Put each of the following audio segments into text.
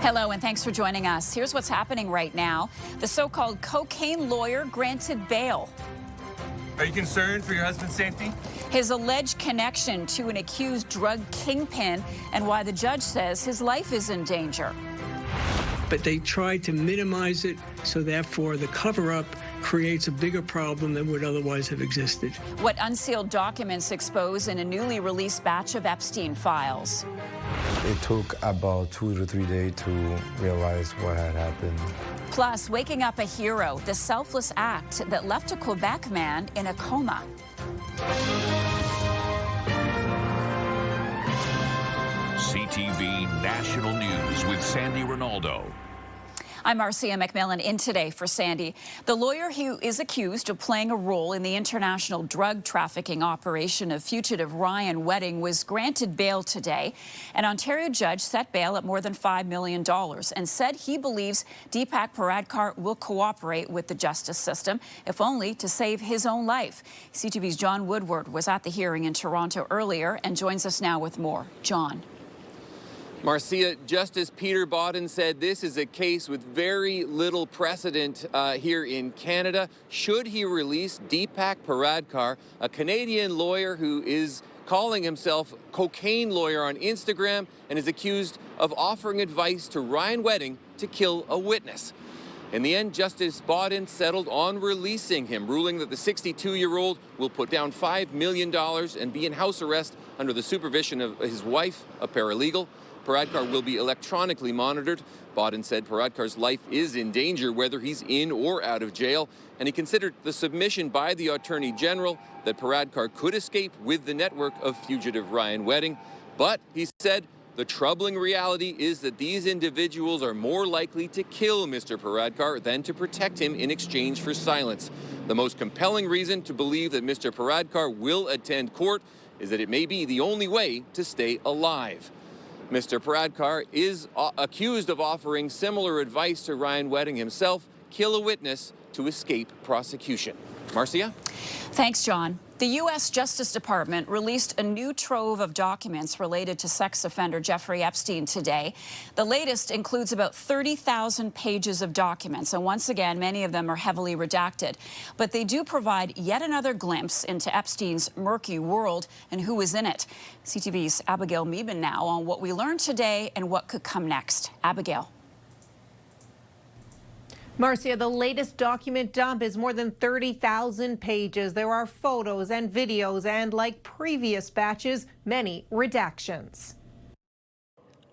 Hello, and thanks for joining us. Here's what's happening right now. The so-called cocaine lawyer granted bail. Are you concerned for your husband's safety? His alleged connection to an accused drug kingpin and why the judge says his life is in danger. But they tried to minimize it, so therefore the cover-up creates a bigger problem than would otherwise have existed. What unsealed documents expose in a newly released batch of Epstein files. It took about 2 to 3 days to realize what had happened. Plus, waking up a hero, the selfless act that left a Quebec man in a coma. CTV National News with Sandy Ronaldo. I'm Marcia McMillan in today for Sandy. The lawyer who is accused of playing a role in the international drug trafficking operation of fugitive Ryan Wedding was granted bail today. An Ontario judge set bail at more than $5 million and said he believes Deepak Paradkar will cooperate with the justice system, if only to save his own life. CTV's John Woodward was at the hearing in Toronto earlier and joins us now with more. John. Marcia, Justice Peter Bodden said this is a case with very little precedent here in Canada. Should he release Deepak Paradkar, a Canadian lawyer who is calling himself cocaine lawyer on Instagram and is accused of offering advice to Ryan Wedding to kill a witness? In the end, Justice Bodden settled on releasing him, ruling that the 62-year-old will put down $5 million and be in house arrest under the supervision of his wife, a paralegal. Paradkar will be electronically monitored. Bodden said Paradkar's life is in danger whether he's in or out of jail, and he considered the submission by the Attorney General that Paradkar could escape with the network of fugitive Ryan Wedding. But, he said, the troubling reality is that these individuals are more likely to kill Mr. Paradkar than to protect him in exchange for silence. The most compelling reason to believe that Mr. Paradkar will attend court is that it may be the only way to stay alive. Mr. Paradkar is accused of offering similar advice to Ryan Wedding himself: kill a witness to escape prosecution. Marcia? Thanks, John. The U.S. Justice Department released a new trove of documents related to sex offender Jeffrey Epstein today. The latest includes about 30,000 pages of documents, and once again, many of them are heavily redacted. But they do provide yet another glimpse into Epstein's murky world and who is in it. CTV's Abigail Meeben now on what we learned today and what could come next. Abigail. Marcia, the latest document dump is more than 30,000 pages. There are photos and videos and, like previous batches, many redactions.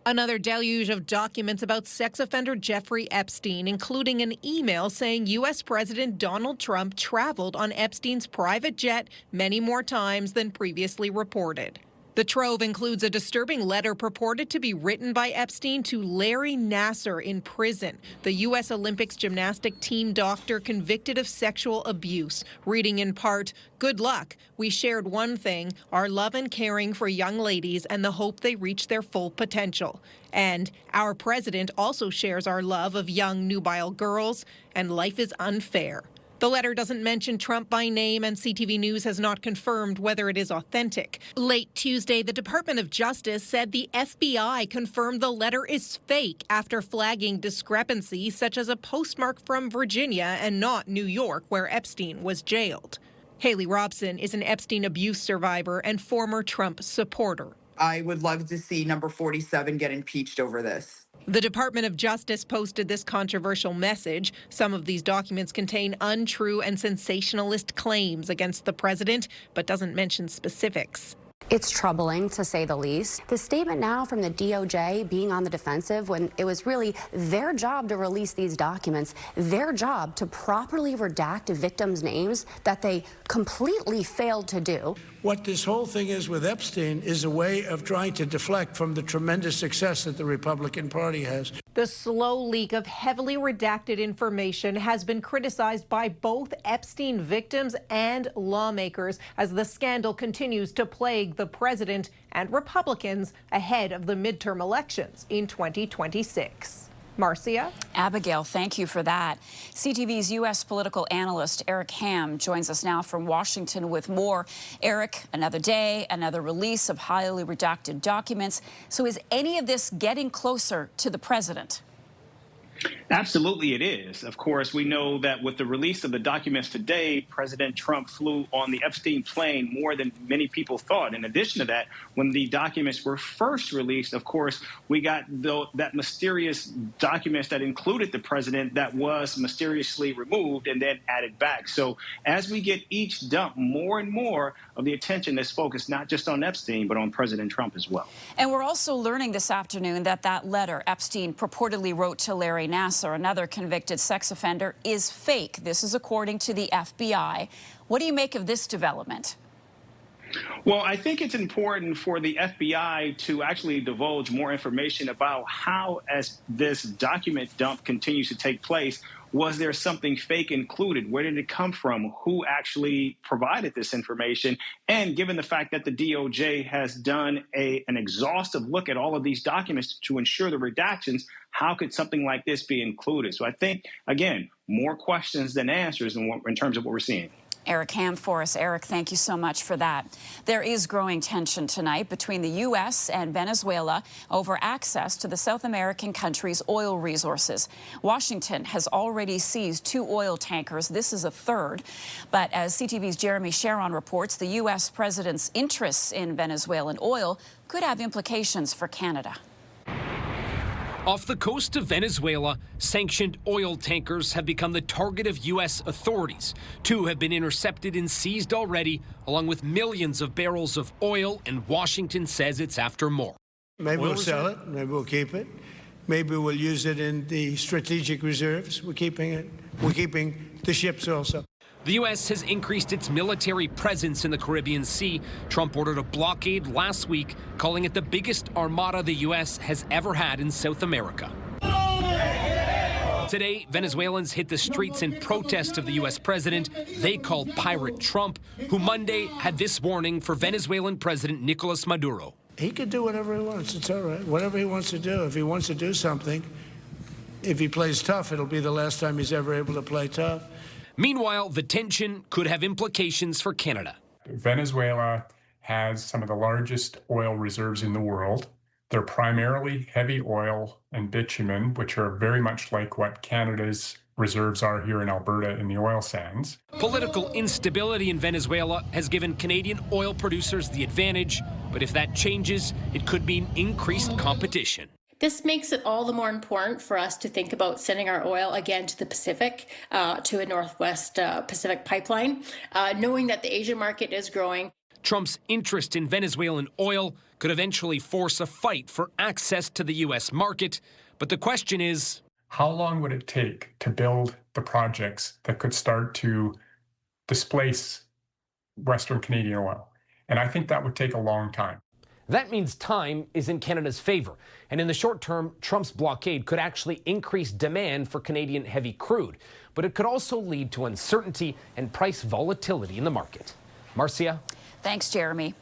Another deluge of documents about sex offender Jeffrey Epstein, including an email saying U.S. President Donald Trump traveled on Epstein's private jet many more times than previously reported. The trove includes a disturbing letter purported to be written by Epstein to Larry Nassar in prison, the U.S. Olympics gymnastic team doctor convicted of sexual abuse, reading in part, "Good luck. We shared one thing, our love and caring for young ladies and the hope they reach their full potential. And our president also shares our love of young nubile girls, and life is unfair." The letter doesn't mention Trump by name, and CTV News has not confirmed whether it is authentic. Late Tuesday, the Department of Justice said the FBI confirmed the letter is fake after flagging discrepancies such as a postmark from Virginia and not New York, where Epstein was jailed. Haley Robson is an Epstein abuse survivor and former Trump supporter. I would love to see number 47 get impeached over this. The Department of Justice posted this controversial message. Some of these documents contain untrue and sensationalist claims against the president, but doesn't mention specifics. It's troubling, to say the least. The statement now from the DOJ being on the defensive when it was really their job to release these documents, their job to properly redact victims' names, that they completely failed to do. What this whole thing is with Epstein is a way of trying to deflect from the tremendous success that the Republican Party has. The slow leak of heavily redacted information has been criticized by both Epstein victims and lawmakers as the scandal continues to plague the president and Republicans ahead of the midterm elections in 2026. Marcia? Abigail, thank you for that. CTV's U.S. political analyst Eric Ham joins us now from Washington with more. Eric, another day, another release of highly redacted documents. So is any of this getting closer to the president? Absolutely, it is. Of course, we know that with the release of the documents today, President Trump flew on the Epstein plane more than many people thought. In addition to that, when the documents were first released, of course, we got that mysterious documents that included the president that was mysteriously removed and then added back. So as we get each dump, more and more of the attention is focused not just on Epstein, but on President Trump as well. And we're also learning this afternoon that that letter Epstein purportedly wrote to Larry Nassar, another convicted sex offender, is fake. This is according to the FBI. What do you make of this development? Well, I think it's important for the FBI to actually divulge more information about how, as this document dump continues to take place, was there something fake included? Where did it come from? Who actually provided this information? And given the fact that the DOJ has done an exhaustive look at all of these documents to ensure the redactions, how could something like this be included? So I think, again, more questions than answers in terms of what we're seeing. Eric Ham for us. Eric, thank you so much for that. There is growing tension tonight between the U.S. and Venezuela over access to the South American country's oil resources. Washington has already seized 2 oil tankers. This is a third. But as CTV's Jeremy Sharon reports, the U.S. president's interests in Venezuelan oil could have implications for Canada. Off the coast of Venezuela, sanctioned oil tankers have become the target of U.S. authorities. 2 have been intercepted and seized already, along with millions of barrels of oil, and Washington says it's after more. Maybe we'll sell it. Maybe we'll keep it. Maybe we'll use it in the strategic reserves. We're keeping it. We're keeping the ships also. The U.S. has increased its military presence in the Caribbean Sea. Trump ordered a blockade last week, calling it the biggest armada the U.S. has ever had in South America. Today, Venezuelans hit the streets in protest of the U.S. president they called Pirate Trump, who Monday had this warning for Venezuelan President Nicolas Maduro. He can do whatever he wants. It's all right. Whatever he wants to do. If he wants to do something, if he plays tough, it'll be the last time he's ever able to play tough. Meanwhile, the tension could have implications for Canada. Venezuela has some of the largest oil reserves in the world. They're primarily heavy oil and bitumen, which are very much like what Canada's reserves are here in Alberta in the oil sands. Political instability in Venezuela has given Canadian oil producers the advantage, but if that changes, it could mean increased competition. This makes it all the more important for us to think about sending our oil again to the Pacific, to a Northwest Pacific pipeline, knowing that the Asian market is growing. Trump's interest in Venezuelan oil could eventually force a fight for access to the U.S. market. But the question is, how long would it take to build the projects that could start to displace Western Canadian oil? And I think that would take a long time. That means time is in Canada's favor. And in the short term, Trump's blockade could actually increase demand for Canadian heavy crude. But it could also lead to uncertainty and price volatility in the market. Marcia? Thanks, Jeremy.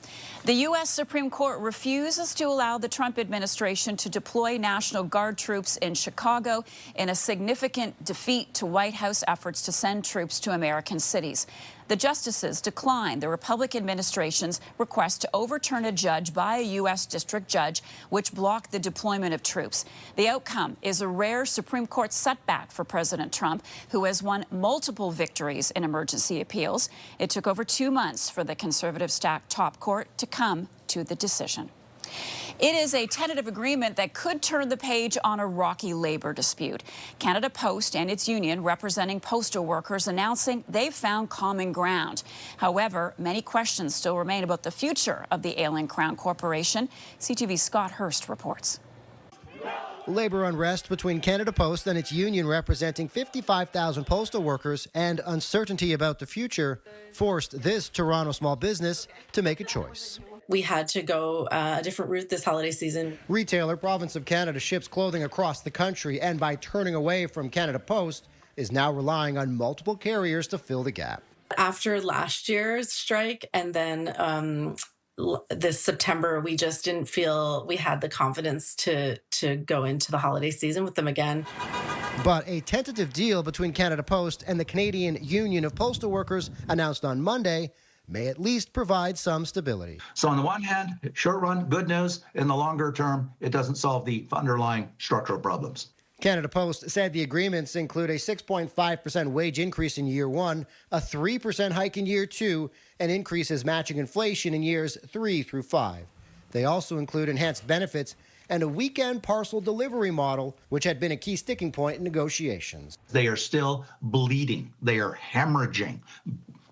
The U.S. Supreme Court refuses to allow the Trump administration to deploy National Guard troops in Chicago in a significant defeat to White House efforts to send troops to American cities. The justices declined the Republican administration's request to overturn a judge by a U.S. district judge, which blocked the deployment of troops. The outcome is a rare Supreme Court setback for President Trump, who has won multiple victories in emergency appeals. It took over 2 months for the conservative-stacked top court to come to the decision. It is a tentative agreement that could turn the page on a rocky labor dispute. Canada Post and its union representing postal workers announcing they've found common ground. However, many questions still remain about the future of the ailing Crown Corporation. CTV's Scott Hurst reports. Labor unrest between Canada Post and its union representing 55,000 postal workers and uncertainty about the future forced this Toronto small business to make a choice. We had to go a different route this holiday season. Retailer Province of Canada ships clothing across the country, and by turning away from Canada Post, is now relying on multiple carriers to fill the gap. After last year's strike and then this September, we just didn't feel we had the confidence to go into the holiday season with them again. But a tentative deal between Canada Post and the Canadian Union of Postal Workers announced on Monday may at least provide some stability. So on the one hand, short run, good news. In the longer term, it doesn't solve the underlying structural problems. Canada Post said the agreements include a 6.5% wage increase in year 1, a 3% hike in year 2, and increases matching inflation in years 3 through 5. They also include enhanced benefits and a weekend parcel delivery model, which had been a key sticking point in negotiations. They are still bleeding. They are hemorrhaging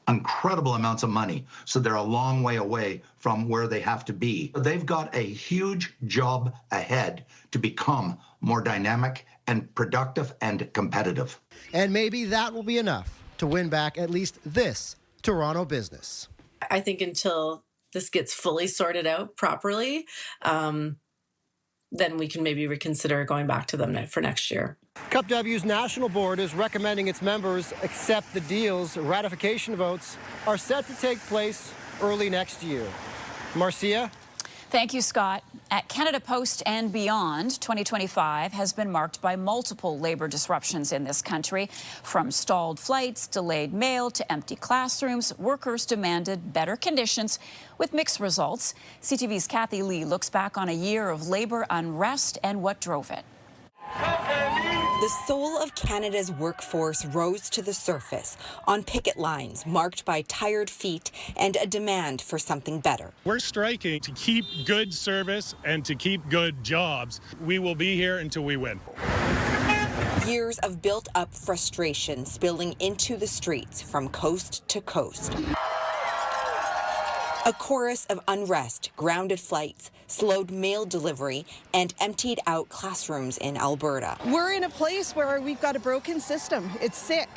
incredible amounts of money. So they're a long way away from where they have to be. They've got a huge job ahead to become more dynamic and productive and competitive. And maybe that will be enough to win back at least this Toronto business. I think until this gets fully sorted out properly, then we can maybe reconsider going back to them for next year. Cup W's national board is recommending its members accept the deal's ratification votes are set to take place early next year. Marcia? Thank you, Scott. At Canada Post and beyond, 2025 has been marked by multiple labor disruptions in this country. From stalled flights, delayed mail, to empty classrooms, workers demanded better conditions with mixed results. CTV's Kathy Lee looks back on a year of labor unrest and what drove it. The soul of Canada's workforce rose to the surface on picket lines marked by tired feet and a demand for something better. We're striking to keep good service and to keep good jobs. We will be here until we win. Years of built-up frustration spilling into the streets from coast to coast. A chorus of unrest, grounded flights, slowed mail delivery, and emptied out classrooms in Alberta. We're in a place where we've got a broken system. It's sick.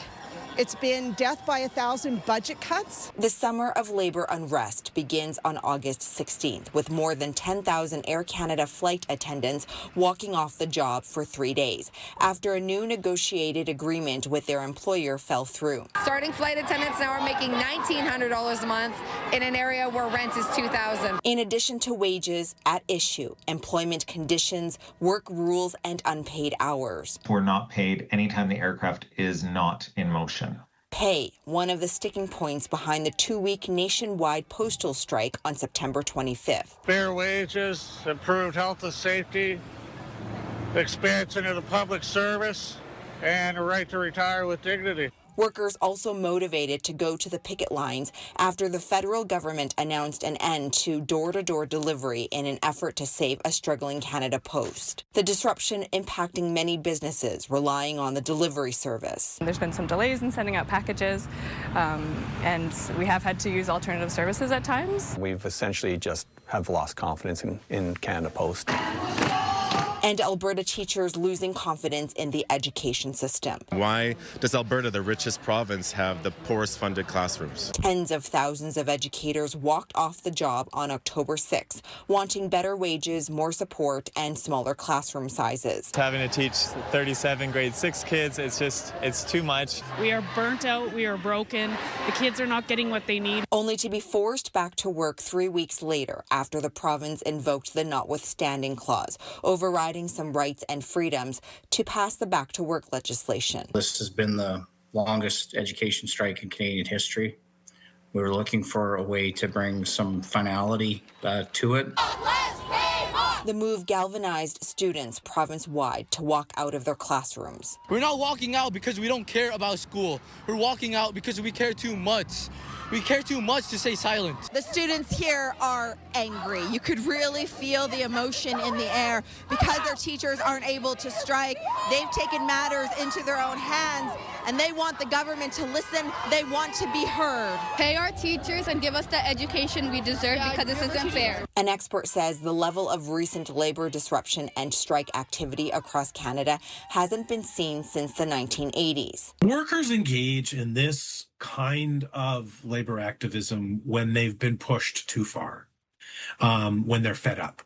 It's been death by 1,000 budget cuts. The summer of labor unrest begins on August 16th, with more than 10,000 Air Canada flight attendants walking off the job for 3 days after a new negotiated agreement with their employer fell through. Starting flight attendants now are making $1,900 a month in an area where rent is $2,000. In addition to wages, at issue, employment conditions, work rules, and unpaid hours. We're not paid anytime the aircraft is not in motion. Pay, one of the sticking points behind the 2-week nationwide postal strike on September 25th. Fair wages, improved health and safety, expansion of the public service, and a right to retire with dignity. Workers also motivated to go to the picket lines after the federal government announced an end to door-to-door delivery in an effort to save a struggling Canada Post. The disruption impacting many businesses relying on the delivery service. There's been some delays in sending out packages, and we have had to use alternative services at times. We've essentially just have lost confidence in Canada Post. And Alberta teachers losing confidence in the education system. Why does Alberta, the richest province, have the poorest funded classrooms? Tens of thousands of educators walked off the job on October 6th, wanting better wages, more support, and smaller classroom sizes. Having to teach 37 grade 6 kids, it's too much. We are burnt out, we are broken, the kids are not getting what they need. Only to be forced back to work 3 weeks later after the province invoked the notwithstanding clause, overriding some rights and freedoms to pass the back to work legislation. This has been the longest education strike in Canadian history. We were looking for a way to bring some finality to it. The move galvanized students province-wide to walk out of their classrooms. We're not walking out because we don't care about school. We're walking out because we care too much. We care too much to stay silent. The students here are angry. You could really feel the emotion in the air because their teachers aren't able to strike. They've taken matters into their own hands, and they want the government to listen. They want to be heard. Pay our teachers and give us the education we deserve because this isn't fair. An expert says the level of recent labor disruption and strike activity across Canada hasn't been seen since the 1980s. Workers engage in this kind of labor activism when they've been pushed too far, when they're fed up.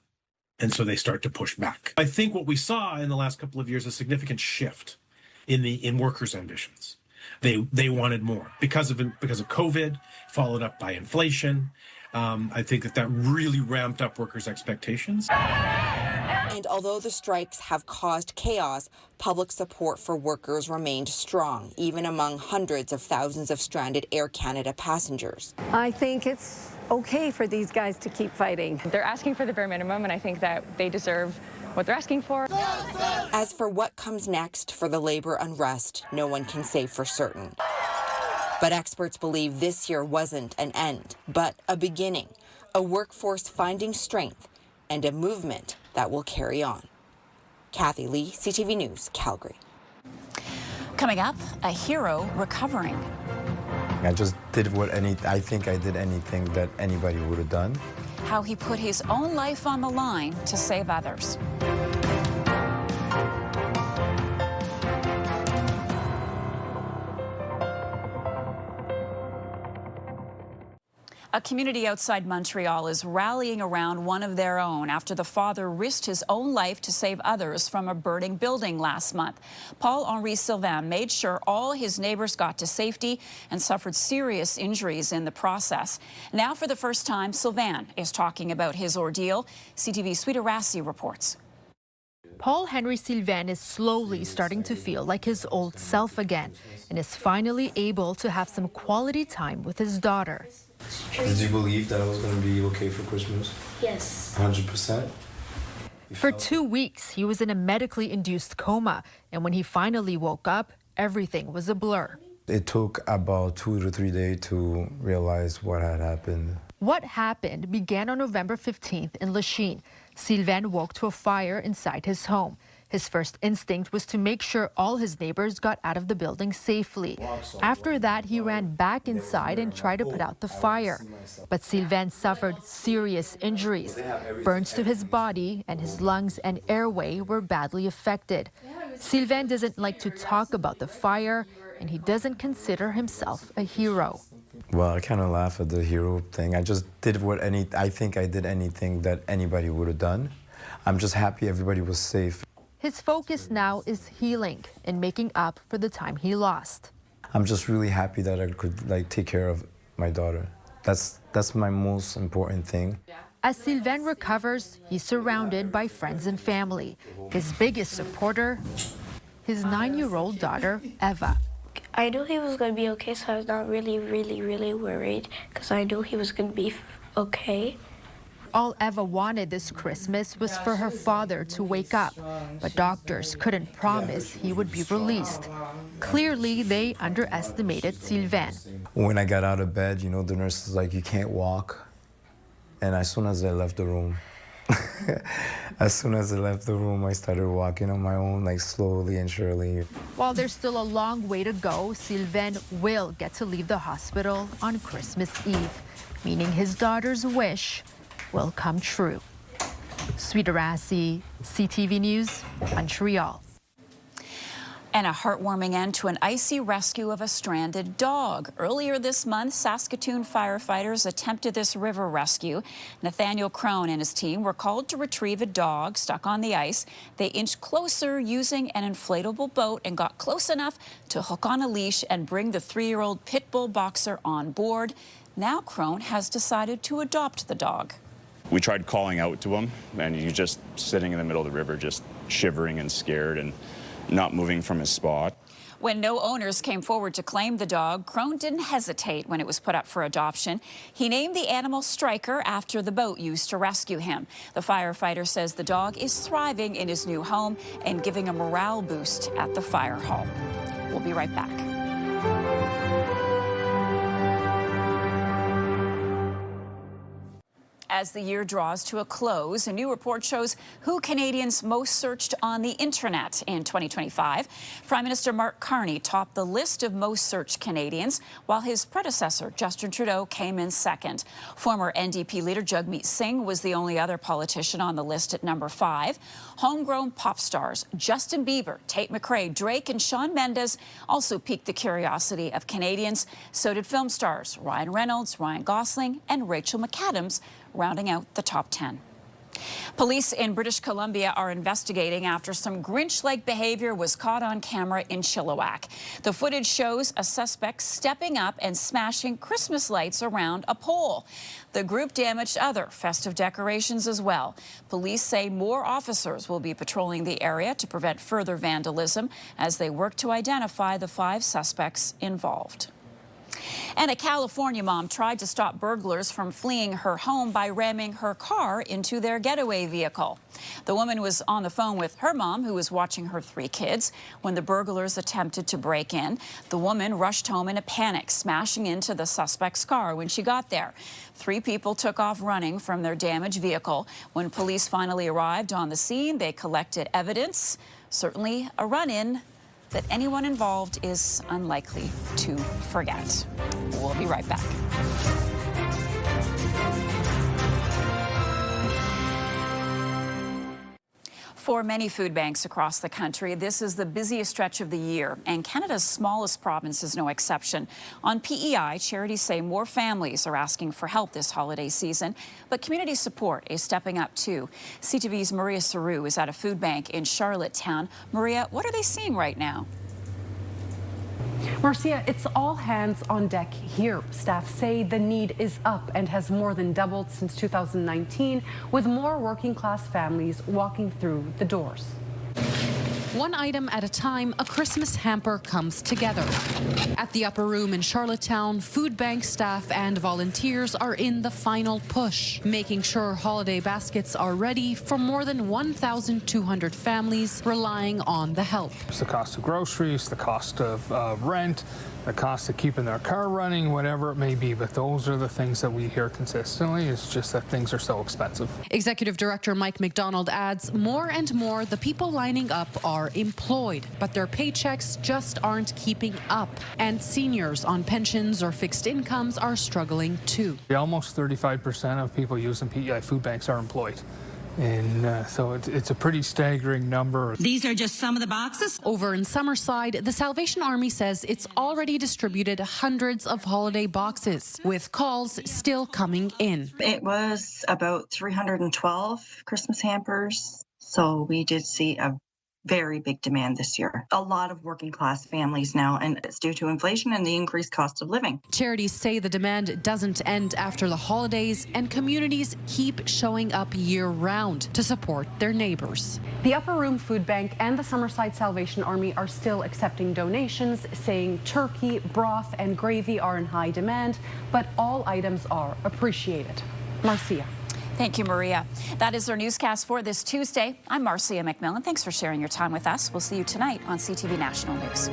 And so they start to push back. I think what we saw in the last couple of years is a significant shift in workers' ambitions. They wanted more because of COVID, followed up by inflation. I think that really ramped up workers' expectations. And although the strikes have caused chaos, public support for workers remained strong, even among hundreds of thousands of stranded Air Canada passengers. I think it's okay for these guys to keep fighting. They're asking for the bare minimum, and I think that they deserve what they're asking for. As for what comes next for the labor unrest, no one can say for certain. But experts believe this year wasn't an end, but a beginning, a workforce finding strength, and a movement that will carry on. Kathy Lee, CTV News, Calgary. Coming up, a hero recovering. I just did I think I did anything that anybody would have done. How he put his own life on the line to save others. A community outside Montreal is rallying around one of their own after the father risked his own life to save others from a burning building last month. Paul-Henri Sylvain made sure all his neighbors got to safety and suffered serious injuries in the process. Now, for the first time, Sylvain is talking about his ordeal. CTV's Sweeta Rassi reports. Paul-Henri Sylvain is slowly starting to feel like his old self again and is finally able to have some quality time with his daughter. Did you believe that I was going to be okay for Christmas? Yes. 100%? For 2 weeks, he was in a medically induced coma, and when he finally woke up, everything was a blur. It took about 2 to 3 days to realize what had happened. What happened began on November 15th in Lachine. Sylvain woke to a fire inside his home. His first instinct was to make sure all his neighbors got out of the building safely. After that, he ran back inside and tried to put out the fire. But Sylvain suffered serious injuries. Burns to his body, and his lungs and airway were badly affected. Sylvain doesn't like to talk about the fire, and he doesn't consider himself a hero. Well, I kind of laugh at the hero thing. I just did I think I did anything that anybody would have done. I'm just happy everybody was safe. His focus now is healing and making up for the time he lost. I'm just really happy that I could take care of my daughter. That's my most important thing. As Sylvain recovers, he's surrounded by friends and family. His biggest supporter, his 9-year-old daughter, Eva. I knew he was going to be okay, so I was not really worried because I knew he was going to be okay. All Eva wanted this Christmas was for her father to wake up, but doctors couldn't promise he would be released. Clearly, they underestimated Sylvain. When I got out of bed, the nurse was like, "You can't walk." And as soon as I left the room, I started walking on my own, slowly and surely. While there's still a long way to go, Sylvain will get to leave the hospital on Christmas Eve, meaning his daughter's wish will come true. Sweeta Rassi, CTV News, Montreal. And a heartwarming end to an icy rescue of a stranded dog. Earlier this month, Saskatoon firefighters attempted this river rescue. Nathaniel Crone and his team were called to retrieve a dog stuck on the ice. They inched closer using an inflatable boat and got close enough to hook on a leash and bring the 3-year-old pit bull boxer on board. Now Crone has decided to adopt the dog. We tried calling out to him, and he's just sitting in the middle of the river, just shivering and scared and not moving from his spot. When no owners came forward to claim the dog, Crone didn't hesitate when it was put up for adoption. He named the animal Striker after the boat used to rescue him. The firefighter says the dog is thriving in his new home and giving a morale boost at the fire hall. We'll be right back. As the year draws to a close, a new report shows who Canadians most searched on the internet in 2025. Prime Minister Mark Carney topped the list of most searched Canadians, while his predecessor, Justin Trudeau, came in second. Former NDP leader Jagmeet Singh was the only other politician on the list at number 5. Homegrown pop stars Justin Bieber, Tate McRae, Drake, and Shawn Mendes also piqued the curiosity of Canadians. So did film stars Ryan Reynolds, Ryan Gosling, and Rachel McAdams, rounding out the top 10. Police in British Columbia are investigating after some Grinch-like behavior was caught on camera in Chilliwack. The footage shows a suspect stepping up and smashing Christmas lights around a pole. The group damaged other festive decorations as well. Police say more officers will be patrolling the area to prevent further vandalism as they work to identify the 5 suspects involved. And a California mom tried to stop burglars from fleeing her home by ramming her car into their getaway vehicle. The woman was on the phone with her mom, who was watching her 3 kids, when the burglars attempted to break in. The woman rushed home in a panic, smashing into the suspect's car when she got there. 3 people took off running from their damaged vehicle. When police finally arrived on the scene, they collected evidence, certainly a run-in that anyone involved is unlikely to forget. We'll be right back. For many food banks across the country, this is the busiest stretch of the year, and Canada's smallest province is no exception. On PEI, charities say more families are asking for help this holiday season, but community support is stepping up too. CTV's Maria Saru is at a food bank in Charlottetown. Maria, what are they seeing right now? Marcia, it's all hands on deck here. Staff say the need is up and has more than doubled since 2019, with more working class families walking through the doors. One item at a time, a Christmas hamper comes together. At the Upper Room in Charlottetown, food bank staff and volunteers are in the final push, making sure holiday baskets are ready for more than 1,200 families relying on the help. It's the cost of groceries, the cost of rent, the cost of keeping their car running, whatever it may be, but those are the things that we hear consistently. It's just that things are so expensive. Executive Director Mike McDonald adds, more and more the people lining up are employed, but their paychecks just aren't keeping up. And seniors on pensions or fixed incomes are struggling too. Almost 35% of people using PEI food banks are employed. And so it's a pretty staggering number. These are just some of the boxes. Over in Summerside, the Salvation Army says it's already distributed hundreds of holiday boxes, with calls still coming in. It was about 312 Christmas hampers, so we did see a very big demand this year. A lot of working class families now, and it's due to inflation and the increased cost of living. Charities say the demand doesn't end after the holidays, and communities keep showing up year-round to support their neighbors. The Upper Room Food Bank and the Summerside Salvation Army are still accepting donations, saying turkey, broth, and gravy are in high demand, but all items are appreciated. Marcia. Thank you, Maria. That is our newscast for this Tuesday. I'm Marcia McMillan. Thanks for sharing your time with us. We'll see you tonight on CTV National News.